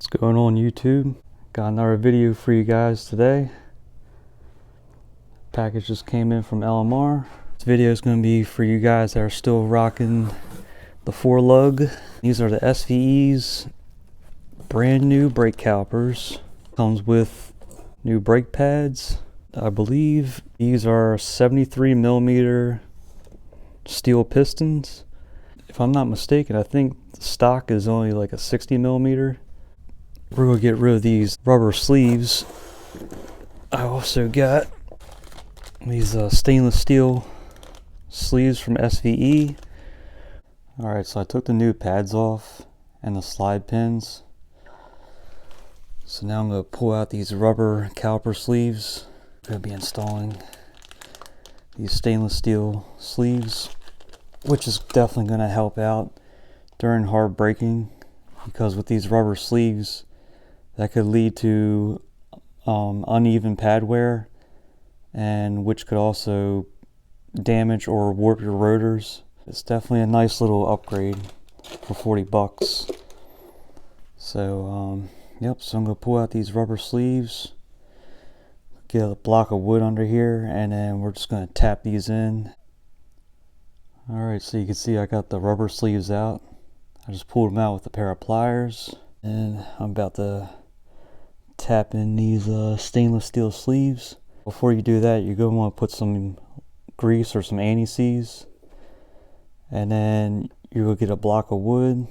What's going on YouTube? Got another video for you guys today. Package just came in from LMR. This video is going to be for you guys that are still rocking the 4-lug. These are the SVE's brand new brake calipers. Comes with new brake pads. I believe these are 73 millimeter steel pistons. If I'm not mistaken, I think the stock is only like a 60 millimeter. We're going to get rid of these rubber sleeves. I also got these stainless steel sleeves from SVE. Alright, so I took the new pads off and the slide pins. So now I'm going to pull out these rubber caliper sleeves. I'm going to be installing these stainless steel sleeves, which is definitely going to help out during hard braking, because with these rubber sleeves that could lead to uneven pad wear, and which could also damage or warp your rotors. It's definitely a nice little upgrade for 40 bucks. So yep, so I'm going to pull out these rubber sleeves, get a block of wood under here, and then we're just going to tap these in. Alright, so you can see I got the rubber sleeves out. I just pulled them out with a pair of pliers, and I'm about to tap in these stainless steel sleeves. Before you do that, you're going to want to put some grease or some anti-seize, and then you will get a block of wood,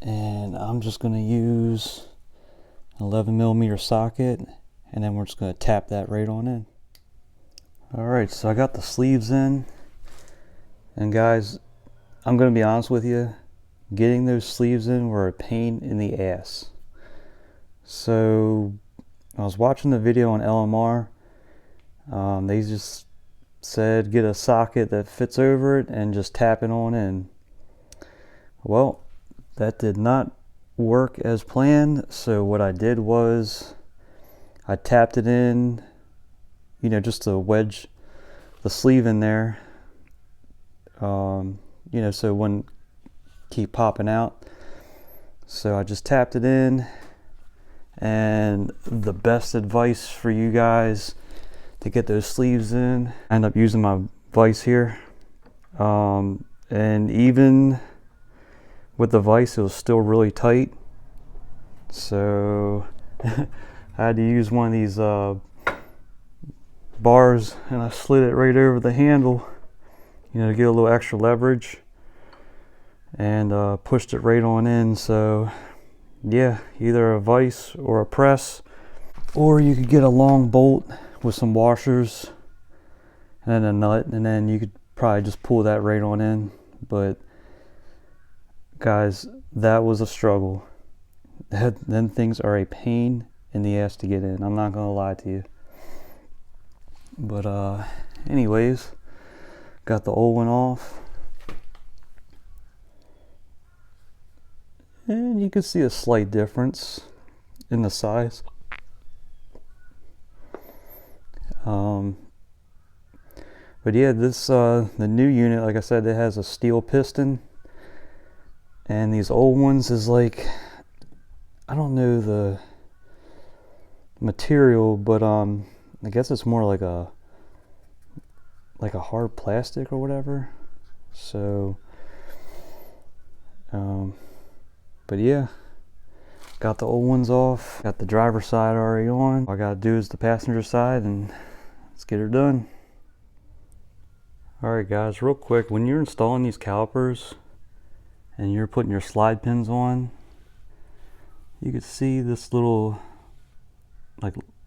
and I'm just going to use an 11 millimeter socket, and then we're just going to tap that right on in. Alright, so I got the sleeves in, and guys, I'm going to be honest with you, getting those sleeves in were a pain in the ass. So I was watching the video on LMR. They just said get a socket that fits over it and just tap it on in. Well, that did not work as planned. So what I did was I tapped it in, you know, just to wedge the sleeve in there, you know, so it wouldn't keep popping out. So I just tapped it in. And the best advice for you guys to get those sleeves in, I end up using my vise here, and even with the vise it was still really tight, so I had to use one of these bars, and I slid it right over the handle, you know, to get a little extra leverage, and pushed it right on in. So yeah, either a vise or a press, or you could get a long bolt with some washers and then a nut, and then you could probably just pull that right on in. But guys, that was a struggle. Them things are a pain in the ass to get in, I'm not gonna lie to you. But anyways, got the old one off, and you can see a slight difference in the size. But yeah, this the new unit, like I said, it has a steel piston, and these old ones is like, I don't know the material, but I guess it's more like a hard plastic or whatever. So but yeah, got the old ones off, got the driver's side already on. All I gotta do is the passenger side, and let's get her done. Alright guys, real quick, when you're installing these calipers and you're putting your slide pins on, you can see this little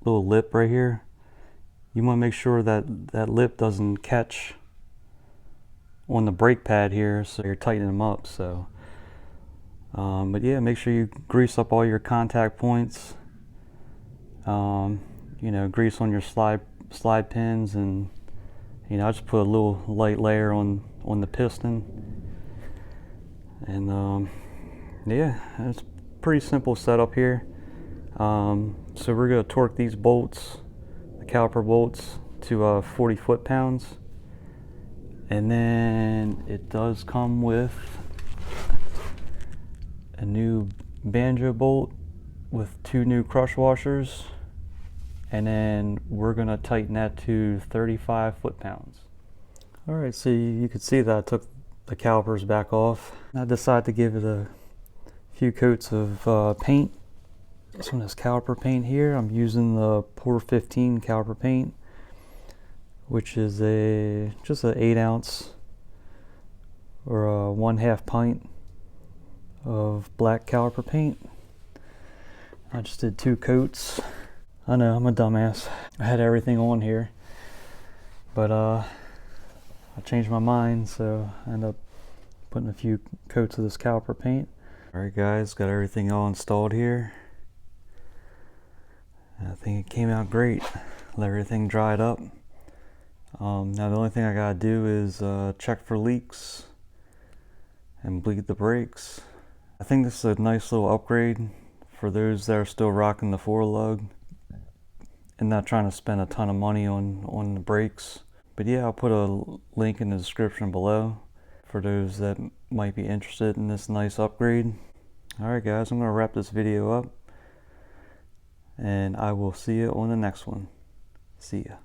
lip right here. You want to make sure that that lip doesn't catch on the brake pad here, so you're tightening them up. So but yeah, make sure you grease up all your contact points, you know, grease on your slide pins, and you know, I just put a little light layer on the piston, and yeah, it's a pretty simple setup here. So we're going to torque these bolts, the caliper bolts, to 40 foot-pounds, and then it does come with a new banjo bolt with 2 new crush washers, and then we're gonna tighten that to 35 foot-pounds. All right, so you can see that I took the calipers back off. I decided to give it a few coats of paint. This one is caliper paint here. I'm using the Pour 15 caliper paint, which is just an 8-ounce or a 1/2 pint of black caliper paint. I just did 2 coats. I know, I'm a dumbass. I had everything on here, but I changed my mind, so I ended up putting a few coats of this caliper paint. Alright guys, got everything all installed here. I think it came out great. Let everything dried up. Now the only thing I gotta do is check for leaks and bleed the brakes. I think this is a nice little upgrade for those that are still rocking the 4-lug and not trying to spend a ton of money on the brakes. But yeah, I'll put a link in the description below for those that might be interested in this nice upgrade. Alright guys, I'm going to wrap this video up, and I will see you on the next one. See ya.